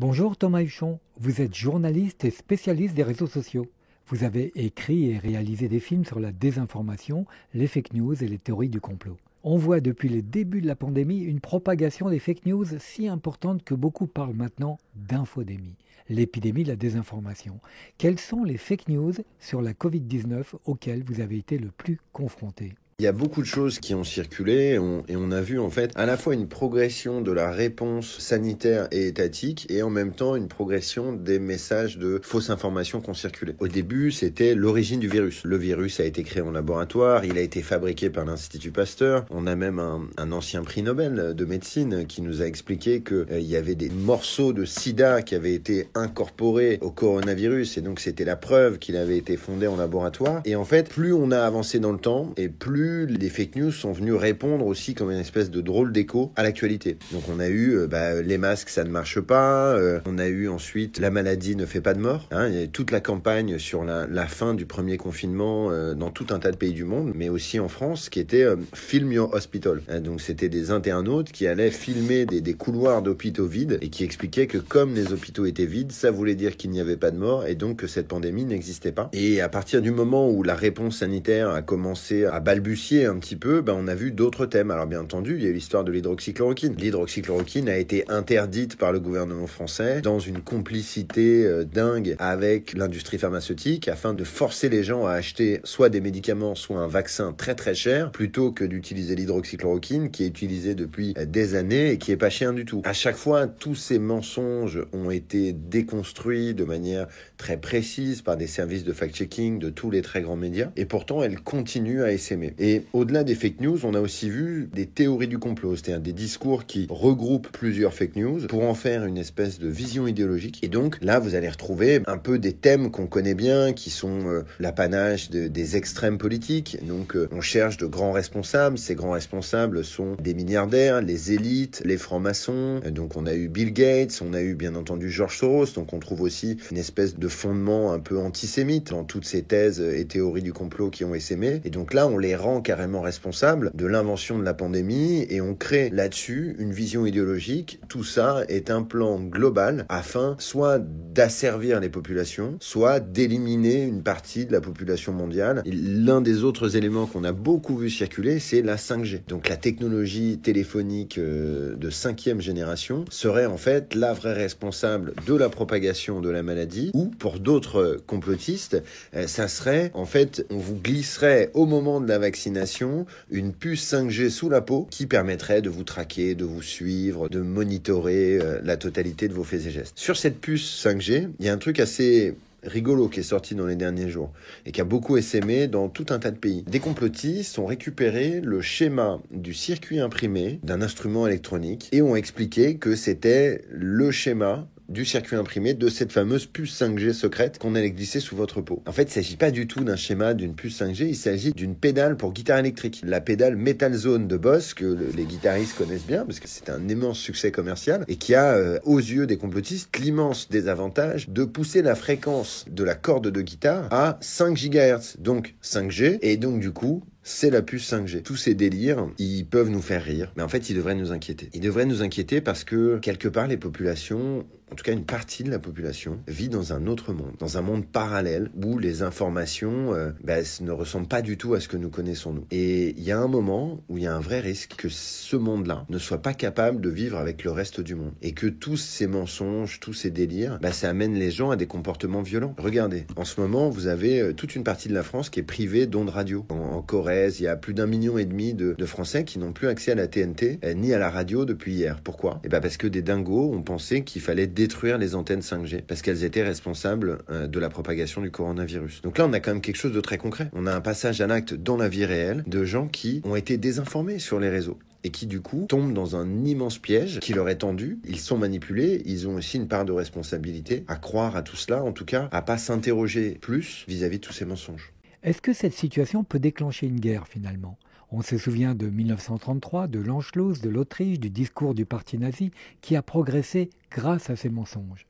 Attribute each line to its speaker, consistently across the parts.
Speaker 1: Bonjour Thomas Huchon, vous êtes journaliste et spécialiste des réseaux sociaux. Vous avez écrit et réalisé des films sur la désinformation, les fake news et les théories du complot. On voit depuis les débuts de la pandémie une propagation des fake news si importante que beaucoup parlent maintenant d'infodémie, l'épidémie de la désinformation. Quelles sont les fake news sur la Covid-19 auxquelles vous avez été le plus confronté ?
Speaker 2: Il y a beaucoup de choses qui ont circulé et on a vu en fait à la fois une progression de la réponse sanitaire et étatique et en même temps une progression des messages de fausses informations qui ont circulé. Au début, c'était l'origine du virus. Le virus a été créé en laboratoire, il a été fabriqué par l'Institut Pasteur. On a même un ancien prix Nobel de médecine qui nous a expliqué qu'il y avait des morceaux de sida qui avaient été incorporés au coronavirus et donc c'était la preuve qu'il avait été fondé en laboratoire. Et en fait, plus on a avancé dans le temps et plus les fake news sont venus répondre aussi comme une espèce de drôle d'écho à l'actualité. Donc on a eu les masques ça ne marche pas, on a eu ensuite la maladie ne fait pas de mort, il y a toute la campagne sur la fin du premier confinement dans tout un tas de pays du monde, mais aussi en France qui était Film Your Hospital. Donc c'était des internautes qui allaient filmer des couloirs d'hôpitaux vides et qui expliquaient que comme les hôpitaux étaient vides, ça voulait dire qu'il n'y avait pas de mort et donc que cette pandémie n'existait pas. Et à partir du moment où la réponse sanitaire a commencé à balbutier un petit peu, on a vu d'autres thèmes. Alors bien entendu, il y a eu l'histoire de l'hydroxychloroquine. L'hydroxychloroquine a été interdite par le gouvernement français dans une complicité dingue avec l'industrie pharmaceutique afin de forcer les gens à acheter soit des médicaments, soit un vaccin très très cher plutôt que d'utiliser l'hydroxychloroquine qui est utilisée depuis des années et qui est pas cher du tout. À chaque fois, tous ces mensonges ont été déconstruits de manière très précise par des services de fact-checking de tous les très grands médias et pourtant elles continuent à essaimer. Et au-delà des fake news, on a aussi vu des théories du complot, c'est-à-dire des discours qui regroupent plusieurs fake news pour en faire une espèce de vision idéologique. Et donc là, vous allez retrouver un peu des thèmes qu'on connaît bien, qui sont l'apanage des extrêmes politiques. Donc on cherche de grands responsables. Ces grands responsables sont des milliardaires, les élites, les francs-maçons. Donc on a eu Bill Gates, on a eu bien entendu George Soros. Donc on trouve aussi une espèce de fondement un peu antisémite dans toutes ces thèses et théories du complot qui ont essaimé. Et donc là, on les rend carrément responsable de l'invention de la pandémie et on crée là-dessus une vision idéologique. Tout ça est un plan global afin soit d'asservir les populations, soit d'éliminer une partie de la population mondiale. Et l'un des autres éléments qu'on a beaucoup vu circuler, c'est la 5G. Donc la technologie téléphonique de 5e génération serait en fait la vraie responsable de la propagation de la maladie ou pour d'autres complotistes, ça serait en fait, on vous glisserait au moment de la vaccination une puce 5G sous la peau qui permettrait de vous traquer, de vous suivre, de monitorer la totalité de vos faits et gestes. Sur cette puce 5G, il y a un truc assez rigolo qui est sorti dans les derniers jours et qui a beaucoup essaimé dans tout un tas de pays. Des complotistes ont récupéré le schéma du circuit imprimé d'un instrument électronique et ont expliqué que c'était le schéma du circuit imprimé de cette fameuse puce 5G secrète qu'on allait glisser sous votre peau. En fait, il ne s'agit pas du tout d'un schéma d'une puce 5G, il s'agit d'une pédale pour guitare électrique. La pédale Metal Zone de Boss, que les guitaristes connaissent bien, parce que c'est un immense succès commercial, et qui a, aux yeux des complotistes, l'immense désavantage de pousser la fréquence de la corde de guitare à 5 GHz, donc 5G, et donc du coup, c'est la puce 5G. Tous ces délires, ils peuvent nous faire rire, mais en fait, ils devraient nous inquiéter. Ils devraient nous inquiéter parce que, quelque part, les populations, en tout cas une partie de la population, vit dans un autre monde, dans un monde parallèle où les informations ne ressemblent pas du tout à ce que nous connaissons nous. Et il y a un moment où il y a un vrai risque que ce monde-là ne soit pas capable de vivre avec le reste du monde. Et que tous ces mensonges, tous ces délires, ça amène les gens à des comportements violents. Regardez, en ce moment, vous avez toute une partie de la France qui est privée d'ondes radio. En Corrèze, il y a plus d'1,5 million de Français qui n'ont plus accès à la TNT ni à la radio depuis hier. Pourquoi ? Parce que des dingos ont pensé qu'il fallait détruire les antennes 5G parce qu'elles étaient responsables de la propagation du coronavirus. Donc là, on a quand même quelque chose de très concret. On a un passage à l'acte dans la vie réelle de gens qui ont été désinformés sur les réseaux et qui du coup tombent dans un immense piège qui leur est tendu. Ils sont manipulés, ils ont aussi une part de responsabilité à croire à tout cela, en tout cas à pas s'interroger plus vis-à-vis de tous ces mensonges.
Speaker 1: Est-ce que cette situation peut déclencher une guerre finalement ? On se souvient de 1933, de l'Anschluss, de l'Autriche, du discours du parti nazi qui a progressé grâce à ces mensonges.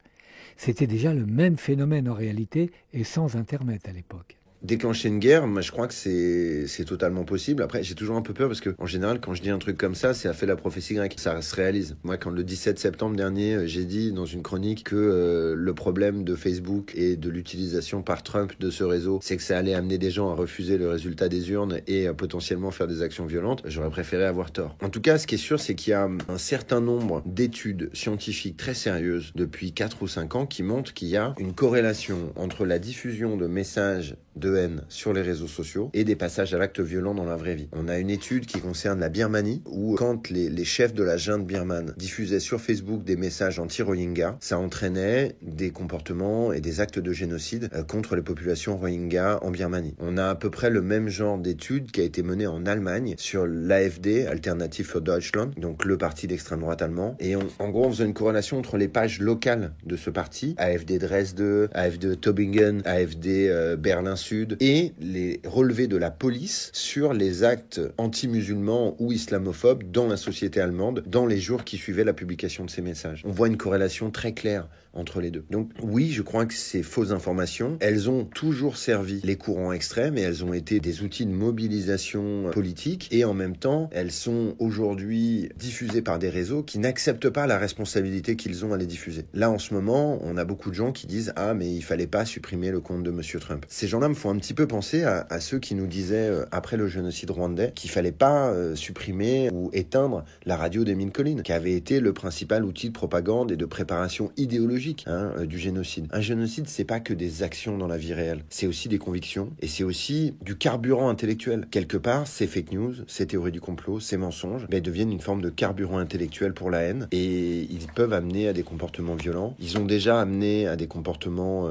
Speaker 1: C'était déjà le même phénomène en réalité et sans Internet à l'époque.
Speaker 2: Déclencher une guerre, moi je crois que c'est totalement possible. Après, j'ai toujours un peu peur parce que en général, quand je dis un truc comme ça, c'est à fait la prophétie grecque. Ça se réalise. Moi, quand le 17 septembre dernier, j'ai dit dans une chronique que le problème de Facebook et de l'utilisation par Trump de ce réseau, c'est que ça allait amener des gens à refuser le résultat des urnes et à potentiellement faire des actions violentes, j'aurais préféré avoir tort. En tout cas, ce qui est sûr, c'est qu'il y a un certain nombre d'études scientifiques très sérieuses depuis 4 ou 5 ans qui montrent qu'il y a une corrélation entre la diffusion de messages de haine sur les réseaux sociaux et des passages à l'acte violent dans la vraie vie. On a une étude qui concerne la Birmanie où quand les chefs de la junte birmane diffusaient sur Facebook des messages anti-Rohingya, ça entraînait des comportements et des actes de génocide contre les populations Rohingya en Birmanie. On a à peu près le même genre d'étude qui a été menée en Allemagne sur l'AfD, Alternative für Deutschland, donc le parti d'extrême droite allemand. Et en gros, on faisait une corrélation entre les pages locales de ce parti, AfD Dresde, AfD Tübingen, AfD Berlin Sud, et les relevés de la police sur les actes anti-musulmans ou islamophobes dans la société allemande dans les jours qui suivaient la publication de ces messages. On voit une corrélation très claire entre les deux. Donc oui, je crois que ces fausses informations, elles ont toujours servi les courants extrêmes et elles ont été des outils de mobilisation politique et en même temps, elles sont aujourd'hui diffusées par des réseaux qui n'acceptent pas la responsabilité qu'ils ont à les diffuser. Là, en ce moment, on a beaucoup de gens qui disent « Ah, mais il fallait pas supprimer le compte de Monsieur Trump ». Ces gens-là me font un petit peu penser à ceux qui nous disaient, après le génocide rwandais, qu'il fallait pas supprimer ou éteindre la radio d'Émile Colline, qui avait été le principal outil de propagande et de préparation idéologique du génocide. Un génocide, c'est pas que des actions dans la vie réelle, c'est aussi des convictions et c'est aussi du carburant intellectuel. Quelque part, ces fake news, ces théories du complot, ces mensonges, deviennent une forme de carburant intellectuel pour la haine et ils peuvent amener à des comportements violents. Ils ont déjà amené à des comportements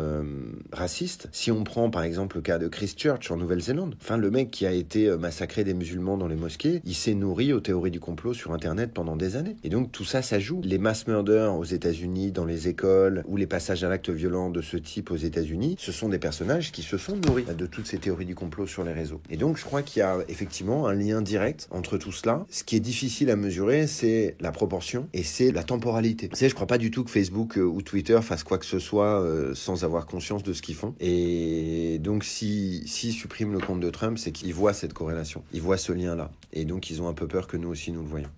Speaker 2: racistes. Si on prend par exemple le cas de Christchurch en Nouvelle-Zélande, le mec qui a été massacré des musulmans dans les mosquées, il s'est nourri aux théories du complot sur Internet pendant des années. Et donc tout ça, ça joue. Les mass murders aux États-Unis, dans les écoles, ou les passages à l'acte violent de ce type aux États-Unis, ce sont des personnages qui se sont nourris de toutes ces théories du complot sur les réseaux. Et donc je crois qu'il y a effectivement un lien direct entre tout cela. Ce qui est difficile à mesurer, c'est la proportion et c'est la temporalité. Vous savez, je crois pas du tout que Facebook ou Twitter fassent quoi que ce soit sans avoir conscience de ce qu'ils font. Et donc s'ils suppriment le compte de Trump, c'est qu'ils voient cette corrélation. Ils voient ce lien-là. Et donc ils ont un peu peur que nous aussi nous le voyons.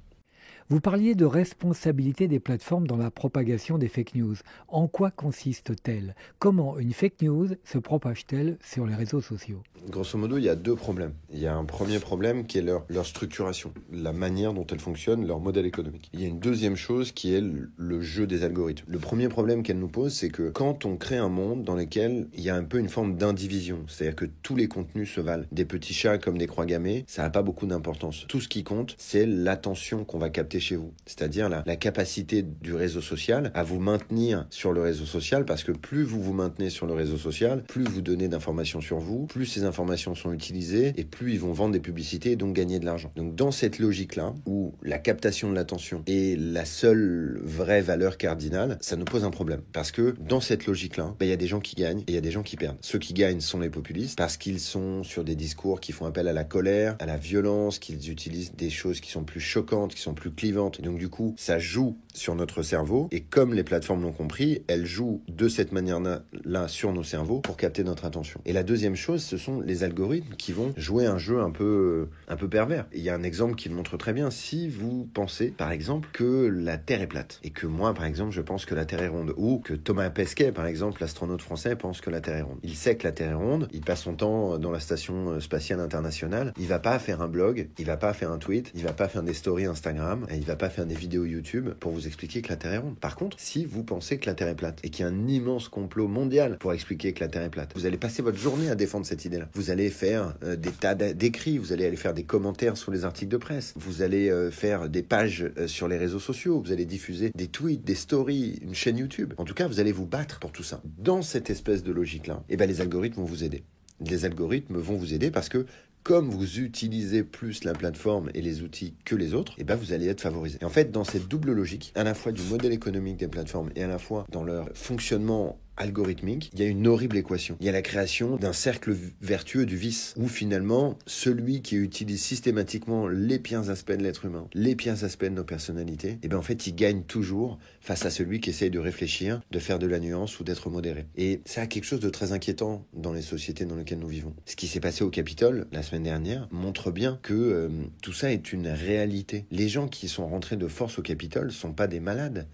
Speaker 1: Vous parliez de responsabilité des plateformes dans la propagation des fake news. En quoi consiste-t-elle? Comment une fake news se propage-t-elle sur les réseaux sociaux?
Speaker 2: Grosso modo, il y a deux problèmes. Il y a un premier problème qui est leur structuration, la manière dont elles fonctionnent, leur modèle économique. Il y a une deuxième chose qui est le jeu des algorithmes. Le premier problème qu'elle nous pose, c'est que quand on crée un monde dans lequel il y a un peu une forme d'indivision, c'est-à-dire que tous les contenus se valent, des petits chats comme des croix gammées, ça n'a pas beaucoup d'importance. Tout ce qui compte, c'est l'attention qu'on va capter chez vous, c'est-à-dire la capacité du réseau social à vous maintenir sur le réseau social, parce que plus vous vous maintenez sur le réseau social, plus vous donnez d'informations sur vous, plus ces informations sont utilisées et plus ils vont vendre des publicités et donc gagner de l'argent. Donc dans cette logique-là, où la captation de l'attention est la seule vraie valeur cardinale, ça nous pose un problème. Parce que dans cette logique-là, il y a des gens qui gagnent et il y a des gens qui perdent. Ceux qui gagnent sont les populistes parce qu'ils sont sur des discours qui font appel à la colère, à la violence, qu'ils utilisent des choses qui sont plus choquantes, qui sont plus clivantes. Et donc du coup, ça joue sur notre cerveau. Et comme les plateformes l'ont compris, elles jouent de cette manière-là sur nos cerveaux pour capter notre attention. Et la deuxième chose, ce sont les algorithmes qui vont jouer un jeu un peu pervers. Et il y a un exemple qui le montre très bien. Si vous pensez, par exemple, que la Terre est plate, et que moi, par exemple, je pense que la Terre est ronde, ou que Thomas Pesquet, par exemple, l'astronaute français, pense que la Terre est ronde. Il sait que la Terre est ronde, il passe son temps dans la station spatiale internationale, il va pas faire un blog, il va pas faire un tweet, il va pas faire des stories Instagram, et il va pas faire des vidéos YouTube pour vous expliquer que la Terre est ronde. Par contre, si vous pensez que la Terre est plate, et qu'il y a un immense complot mondial pour expliquer que la Terre est plate, vous allez passer votre journée à défendre cette idée-là. Vous allez faire des tas d'écrits, vous allez aller faire des commentaires sur les articles de presse, vous allez faire des pages sur les réseaux sociaux, vous allez diffuser des tweets, des stories, une chaîne YouTube. En tout cas, vous allez vous battre pour tout ça. Dans cette espèce de logique-là, les algorithmes vont vous aider. Les algorithmes vont vous aider parce que comme vous utilisez plus la plateforme et les outils que les autres, vous allez être favorisé. Et en fait, dans cette double logique, à la fois du modèle économique des plateformes et à la fois dans leur fonctionnement algorithmique, il y a une horrible équation. Il y a la création d'un cercle vertueux du vice, où finalement, celui qui utilise systématiquement les pires aspects de l'être humain, les pires aspects de nos personnalités, et bien en fait, il gagne toujours face à celui qui essaye de réfléchir, de faire de la nuance ou d'être modéré. Et ça a quelque chose de très inquiétant dans les sociétés dans lesquelles nous vivons. Ce qui s'est passé au Capitole la semaine dernière montre bien que tout ça est une réalité. Les gens qui sont rentrés de force au Capitole sont pas des malades,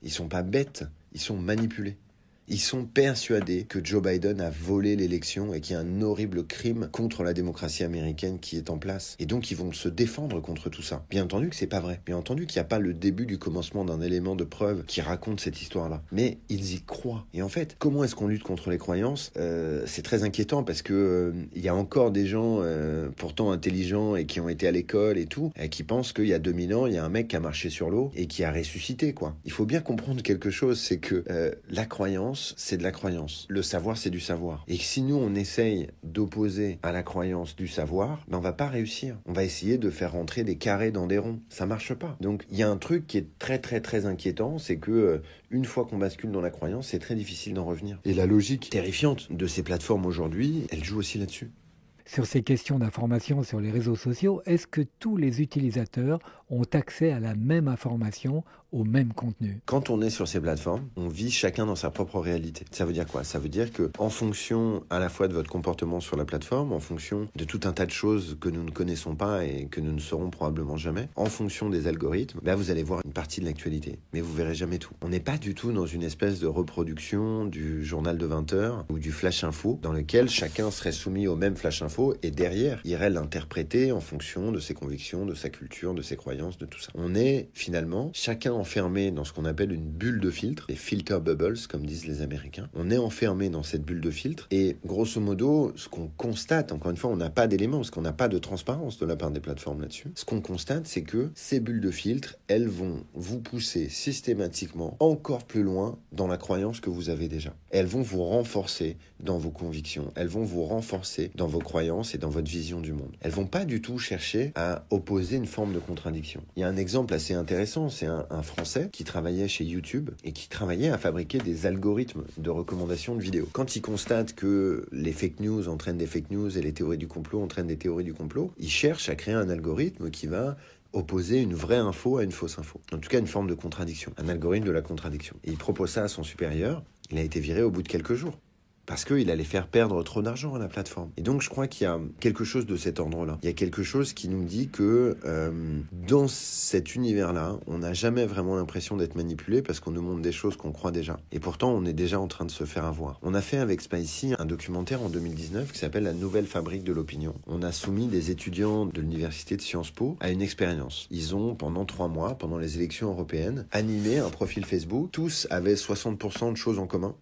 Speaker 2: ils sont pas bêtes, ils sont manipulés. Ils sont persuadés que Joe Biden a volé l'élection et qu'il y a un horrible crime contre la démocratie américaine qui est en place. Et donc ils vont se défendre contre tout ça. Bien entendu que c'est pas vrai. Bien entendu qu'il n'y a pas le début du commencement d'un élément de preuve qui raconte cette histoire-là. Mais ils y croient. Et en fait, comment est-ce qu'on lutte contre les croyances ? C'est très inquiétant parce que il y a encore des gens pourtant intelligents et qui ont été à l'école et tout, qui pensent qu'il y a 2000 ans, il y a un mec qui a marché sur l'eau et qui a ressuscité, quoi. Il faut bien comprendre quelque chose, c'est que la croyance, c'est de la croyance. Le savoir, c'est du savoir. Et si nous, on essaye d'opposer à la croyance du savoir, ben on va pas réussir. On va essayer de faire rentrer des carrés dans des ronds. Ça marche pas. Donc, il y a un truc qui est très, très, très inquiétant, c'est que une fois qu'on bascule dans la croyance, c'est très difficile d'en revenir. Et la logique terrifiante de ces plateformes aujourd'hui, elle joue aussi là-dessus.
Speaker 1: Sur ces questions d'information sur les réseaux sociaux, est-ce que tous les utilisateurs ont accès à la même information, au même contenu?
Speaker 2: Quand on est sur ces plateformes, on vit chacun dans sa propre réalité. Ça veut dire quoi ? Ça veut dire que, en fonction à la fois de votre comportement sur la plateforme, en fonction de tout un tas de choses que nous ne connaissons pas et que nous ne saurons probablement jamais, en fonction des algorithmes, ben vous allez voir une partie de l'actualité, mais vous verrez jamais tout. On n'est pas du tout dans une espèce de reproduction du journal de 20 heures ou du flash info, dans lequel chacun serait soumis au même flash info et derrière irait l'interpréter en fonction de ses convictions, de sa culture, de ses croyances, de tout ça. On est finalement chacun enfermé dans ce qu'on appelle une bulle de filtre, les filter bubbles comme disent les Américains. On est enfermé dans cette bulle de filtre et grosso modo ce qu'on constate, encore une fois on n'a pas d'éléments parce qu'on n'a pas de transparence de la part des plateformes là-dessus, ce qu'on constate c'est que ces bulles de filtre elles vont vous pousser systématiquement encore plus loin dans la croyance que vous avez déjà. Elles vont vous renforcer dans vos convictions, elles vont vous renforcer dans vos croyances et dans votre vision du monde. Elles vont pas du tout chercher à opposer une forme de contradiction. Il y a un exemple assez intéressant, c'est un Français qui travaillait chez YouTube et qui travaillait à fabriquer des algorithmes de recommandation de vidéos. Quand il constate que les fake news entraînent des fake news et les théories du complot entraînent des théories du complot, il cherche à créer un algorithme qui va opposer une vraie info à une fausse info. En tout cas, une forme de contradiction, un algorithme de la contradiction. Et il propose ça à son supérieur, il a été viré au bout de quelques jours. Parce qu'il allait faire perdre trop d'argent à la plateforme. Et donc je crois qu'il y a quelque chose de cet ordre-là. Il y a quelque chose qui nous dit que dans cet univers-là, on n'a jamais vraiment l'impression d'être manipulé parce qu'on nous montre des choses qu'on croit déjà. Et pourtant, on est déjà en train de se faire avoir. On a fait avec Spicy un documentaire en 2019 qui s'appelle La Nouvelle Fabrique de l'Opinion. On a soumis des étudiants de l'université de Sciences Po à une expérience. Ils ont, pendant 3 mois, pendant les élections européennes, animé un profil Facebook. Tous avaient 60% de choses en commun.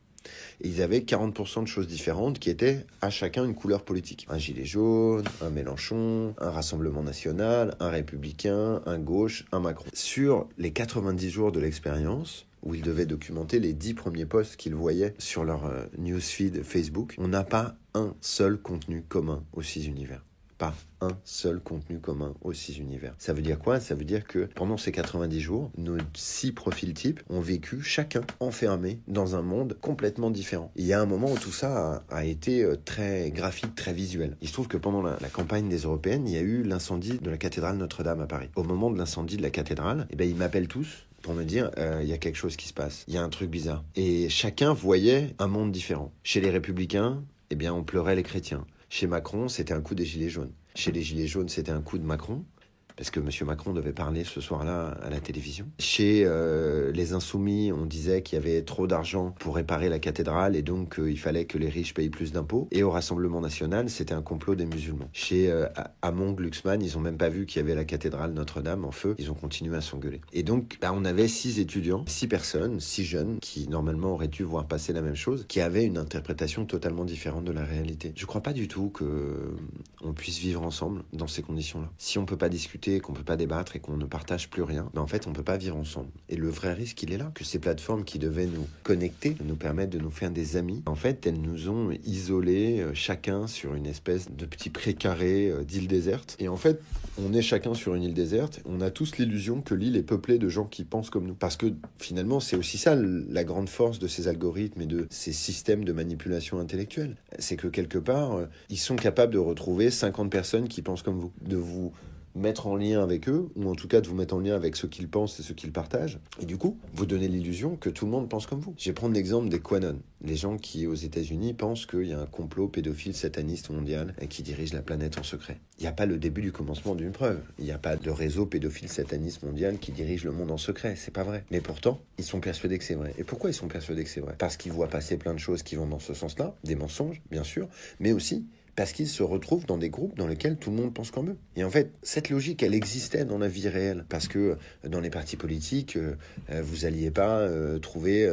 Speaker 2: Et ils avaient 40% de choses différentes qui étaient à chacun une couleur politique. Un gilet jaune, un Mélenchon, un Rassemblement national, un républicain, un gauche, un Macron. Sur les 90 jours de l'expérience, où ils devaient documenter les 10 premiers posts qu'ils voyaient sur leur newsfeed Facebook, on n'a pas un seul contenu commun aux 6 univers. Pas un seul contenu commun aux 6 univers. Ça veut dire quoi ? Ça veut dire que pendant ces 90 jours, nos 6 profils types ont vécu chacun enfermé dans un monde complètement différent. Il y a un moment où tout ça a été très graphique, très visuel. Il se trouve que pendant la campagne des Européennes, il y a eu l'incendie de la cathédrale Notre-Dame à Paris. Au moment de l'incendie de la cathédrale, ils m'appellent tous pour me dire il y a quelque chose qui se passe, il y a un truc bizarre. Et chacun voyait un monde différent. Chez les républicains, on pleurait les chrétiens. Chez Macron, c'était un coup des Gilets jaunes. Chez les Gilets jaunes, c'était un coup de Macron, parce que M. Macron devait parler ce soir-là à la télévision. Chez les Insoumis, on disait qu'il y avait trop d'argent pour réparer la cathédrale et donc il fallait que les riches payent plus d'impôts. Et au Rassemblement national, c'était un complot des musulmans. Chez Hamon Glucksmann, ils n'ont même pas vu qu'il y avait la cathédrale Notre-Dame en feu. Ils ont continué à s'engueuler. Et donc, on avait 6 étudiants, 6 personnes, 6 jeunes, qui normalement auraient dû voir passer la même chose, qui avaient une interprétation totalement différente de la réalité. Je ne crois pas du tout qu'on puisse vivre ensemble dans ces conditions-là. Si on ne peut pas discuter, discuter, qu'on peut pas débattre et qu'on ne partage plus rien, en fait, on peut pas vivre ensemble. Et le vrai risque, il est là, que ces plateformes qui devaient nous connecter, nous permettre de nous faire des amis, en fait, elles nous ont isolés, chacun sur une espèce de petit précaré d'île déserte. Et en fait, on est chacun sur une île déserte, on a tous l'illusion que l'île est peuplée de gens qui pensent comme nous. Parce que finalement, c'est aussi ça la grande force de ces algorithmes et de ces systèmes de manipulation intellectuelle. C'est que quelque part, ils sont capables de retrouver 50 personnes qui pensent comme vous, de vous mettre en lien avec eux, ou en tout cas de vous mettre en lien avec ce qu'ils pensent et ce qu'ils partagent, et du coup, vous donnez l'illusion que tout le monde pense comme vous. Je vais prendre l'exemple des QAnon, les gens qui, aux États-Unis, pensent qu'il y a un complot pédophile sataniste mondial qui dirige la planète en secret. Il n'y a pas le début du commencement d'une preuve. Il n'y a pas de réseau pédophile sataniste mondial qui dirige le monde en secret. C'est pas vrai. Mais pourtant, ils sont persuadés que c'est vrai. Et pourquoi ils sont persuadés que c'est vrai? Parce qu'ils voient passer plein de choses qui vont dans ce sens-là, des mensonges, bien sûr, mais aussi parce qu'ils se retrouvent dans des groupes dans lesquels tout le monde pense comme eux. Et en fait, cette logique, elle existait dans la vie réelle. Parce que dans les partis politiques, vous n'alliez pas trouver,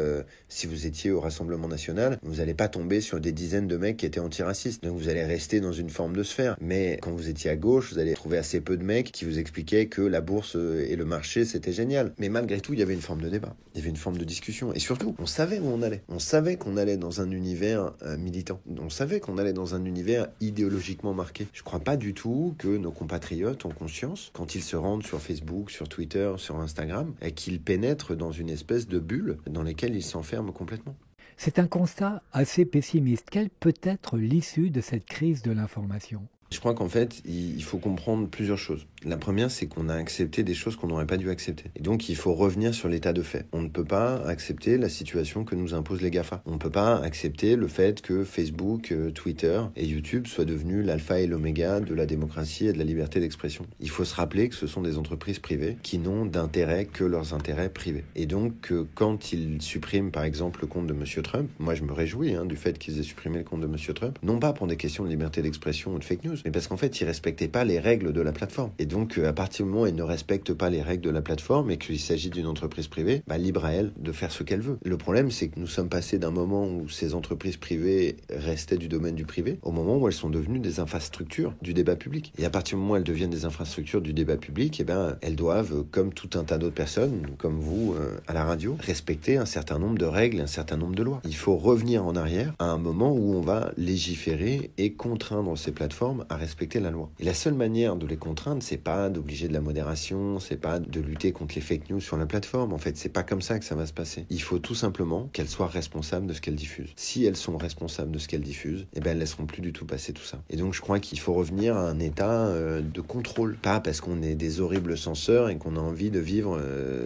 Speaker 2: si vous étiez au Rassemblement National, vous n'allez pas tomber sur des dizaines de mecs qui étaient antiracistes. Donc vous allez rester dans une forme de sphère. Mais quand vous étiez à gauche, vous allez trouver assez peu de mecs qui vous expliquaient que la bourse et le marché, c'était génial. Mais malgré tout, il y avait une forme de débat. Il y avait une forme de discussion. Et surtout, on savait où on allait. On savait qu'on allait dans un univers militant. On savait qu'on allait dans un univers idéologiquement marqué. Je crois pas du tout que nos compatriotes ont conscience, quand ils se rendent sur Facebook, sur Twitter, sur Instagram, et qu'ils pénètrent dans une espèce de bulle dans laquelle ils s'enferment complètement.
Speaker 1: C'est un constat assez pessimiste. Quelle peut être l'issue de cette crise de l'information ?
Speaker 2: Je crois qu'en fait, il faut comprendre plusieurs choses. La première, c'est qu'on a accepté des choses qu'on n'aurait pas dû accepter. Et donc, il faut revenir sur l'état de fait. On ne peut pas accepter la situation que nous imposent les GAFA. On ne peut pas accepter le fait que Facebook, Twitter et YouTube soient devenus l'alpha et l'oméga de la démocratie et de la liberté d'expression. Il faut se rappeler que ce sont des entreprises privées qui n'ont d'intérêt que leurs intérêts privés. Et donc, quand ils suppriment, par exemple, le compte de M. Trump, moi, je me réjouis du fait qu'ils aient supprimé le compte de M. Trump, non pas pour des questions de liberté d'expression ou de fake news, mais parce qu'en fait, ils respectaient pas les règles de la plateforme. Et donc, à partir du moment où ils ne respectent pas les règles de la plateforme et qu'il s'agit d'une entreprise privée, libre à elle de faire ce qu'elle veut. Le problème, c'est que nous sommes passés d'un moment où ces entreprises privées restaient du domaine du privé au moment où elles sont devenues des infrastructures du débat public. Et à partir du moment où elles deviennent des infrastructures du débat public, elles doivent, comme tout un tas d'autres personnes, comme vous, à la radio, respecter un certain nombre de règles, un certain nombre de lois. Il faut revenir en arrière à un moment où on va légiférer et contraindre ces plateformes à respecter la loi. Et la seule manière de les contraindre, c'est pas d'obliger de la modération, c'est pas de lutter contre les fake news sur la plateforme. En fait, c'est pas comme ça que ça va se passer. Il faut tout simplement qu'elles soient responsables de ce qu'elles diffusent. Si elles sont responsables de ce qu'elles diffusent, elles laisseront plus du tout passer tout ça. Et donc, je crois qu'il faut revenir à un état de contrôle. Pas parce qu'on est des horribles censeurs et qu'on a envie de vivre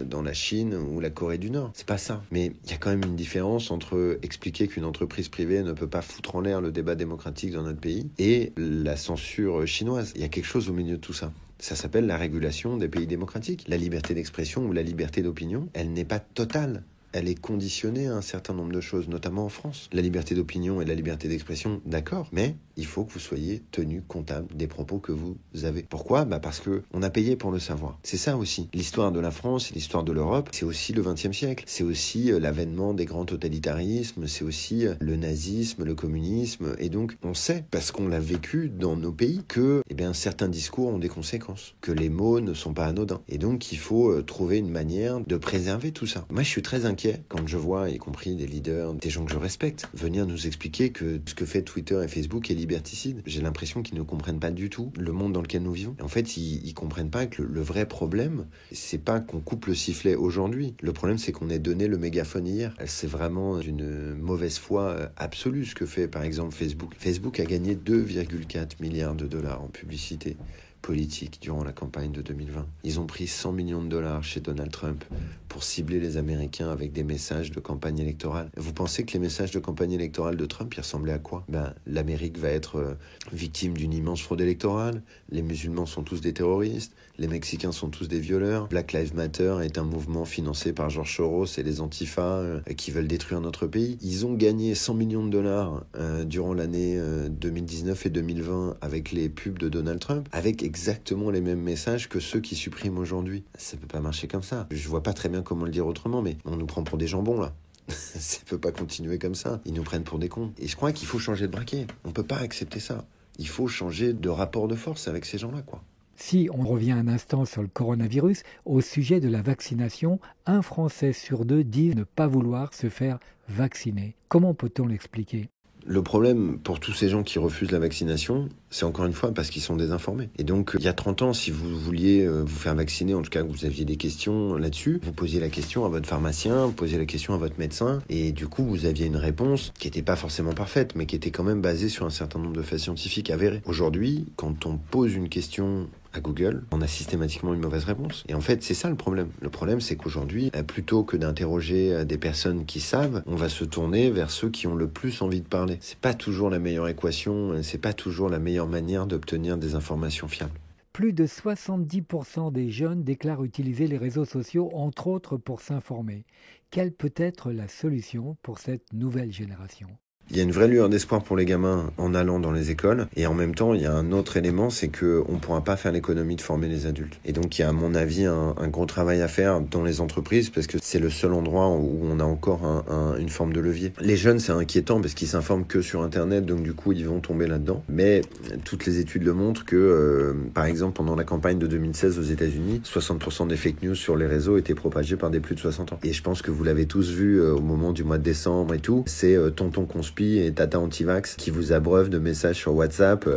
Speaker 2: dans la Chine ou la Corée du Nord. C'est pas ça. Mais il y a quand même une différence entre expliquer qu'une entreprise privée ne peut pas foutre en l'air le débat démocratique dans notre pays et la censure chinoise. Il y a quelque chose au milieu de tout ça. Ça s'appelle la régulation des pays démocratiques. La liberté d'expression ou la liberté d'opinion, elle n'est pas totale. Elle est conditionnée à un certain nombre de choses, notamment en France. La liberté d'opinion et la liberté d'expression, d'accord, mais il faut que vous soyez tenu comptable des propos que vous avez. Pourquoi ? Parce que on a payé pour le savoir. C'est ça aussi. L'histoire de la France et l'histoire de l'Europe, c'est aussi le XXe siècle. C'est aussi l'avènement des grands totalitarismes, c'est aussi le nazisme, le communisme. Et donc, on sait, parce qu'on l'a vécu dans nos pays, que certains discours ont des conséquences, que les mots ne sont pas anodins. Et donc, il faut trouver une manière de préserver tout ça. Moi, je suis très inquiet quand je vois, y compris des leaders, des gens que je respecte, venir nous expliquer que ce que fait Twitter et Facebook est liberticide. J'ai l'impression qu'ils ne comprennent pas du tout le monde dans lequel nous vivons. Et en fait, ils comprennent pas que le vrai problème, c'est pas qu'on coupe le sifflet aujourd'hui. Le problème, c'est qu'on ait donné le mégaphone hier. C'est vraiment d'une mauvaise foi absolue ce que fait, par exemple, Facebook. Facebook a gagné 2,4 milliards de dollars en publicité politique durant la campagne de 2020. Ils ont pris 100 millions de dollars chez Donald Trump pour cibler les Américains avec des messages de campagne électorale. Vous pensez que les messages de campagne électorale de Trump, ils ressemblaient à quoi ? L'Amérique va être victime d'une immense fraude électorale, les musulmans sont tous des terroristes, les Mexicains sont tous des violeurs, Black Lives Matter est un mouvement financé par George Soros et les Antifa qui veulent détruire notre pays. Ils ont gagné 100 millions de dollars durant l'année 2019 et 2020 avec les pubs de Donald Trump, avec exactement les mêmes messages que ceux qui suppriment aujourd'hui. Ça peut pas marcher comme ça. Je vois pas très bien comment le dire autrement, mais on nous prend pour des jambons là. Ça peut pas continuer comme ça. Ils nous prennent pour des cons. Et je crois qu'il faut changer de braquet. On peut pas accepter ça. Il faut changer de rapport de force avec ces gens-là, quoi.
Speaker 1: Si on revient un instant sur le coronavirus, au sujet de la vaccination, un Français sur deux dit ne pas vouloir se faire vacciner. Comment peut-on l'expliquer ?
Speaker 2: Le problème pour tous ces gens qui refusent la vaccination, c'est encore une fois parce qu'ils sont désinformés. Et donc, il y a 30 ans, si vous vouliez vous faire vacciner, en tout cas que vous aviez des questions là-dessus, vous posiez la question à votre pharmacien, vous posiez la question à votre médecin, et du coup, vous aviez une réponse qui n'était pas forcément parfaite, mais qui était quand même basée sur un certain nombre de faits scientifiques avérés. Aujourd'hui, quand on pose une question à Google, on a systématiquement une mauvaise réponse. Et en fait, c'est ça le problème. Le problème, c'est qu'aujourd'hui, plutôt que d'interroger des personnes qui savent, on va se tourner vers ceux qui ont le plus envie de parler. C'est pas toujours la meilleure équation, c'est pas toujours la meilleure manière d'obtenir des informations fiables.
Speaker 1: Plus de 70% des jeunes déclarent utiliser les réseaux sociaux, entre autres pour s'informer. Quelle peut être la solution pour cette nouvelle génération ?
Speaker 2: Il y a une vraie lueur d'espoir pour les gamins en allant dans les écoles. Et en même temps, il y a un autre élément, c'est qu'on ne pourra pas faire l'économie de former les adultes. Et donc, il y a à mon avis un gros travail à faire dans les entreprises parce que c'est le seul endroit où on a encore une forme de levier. Les jeunes, c'est inquiétant parce qu'ils s'informent que sur Internet, donc du coup, ils vont tomber là-dedans. Mais toutes les études le montrent que, par exemple, pendant la campagne de 2016 aux États-Unis, 60% des fake news sur les réseaux étaient propagés par des plus de 60 ans. Et je pense que vous l'avez tous vu au moment du mois de décembre et tout, c'est tonton conspire et tata anti-vax qui vous abreuvent de messages sur WhatsApp.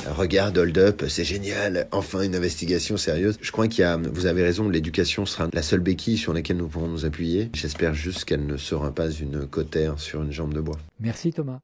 Speaker 2: Regarde, hold up, c'est génial, enfin une investigation sérieuse. Je crois vous avez raison, l'éducation sera la seule béquille sur laquelle nous pourrons nous appuyer. J'espère juste qu'elle ne sera pas une cautère sur une jambe de bois.
Speaker 1: Merci Thomas.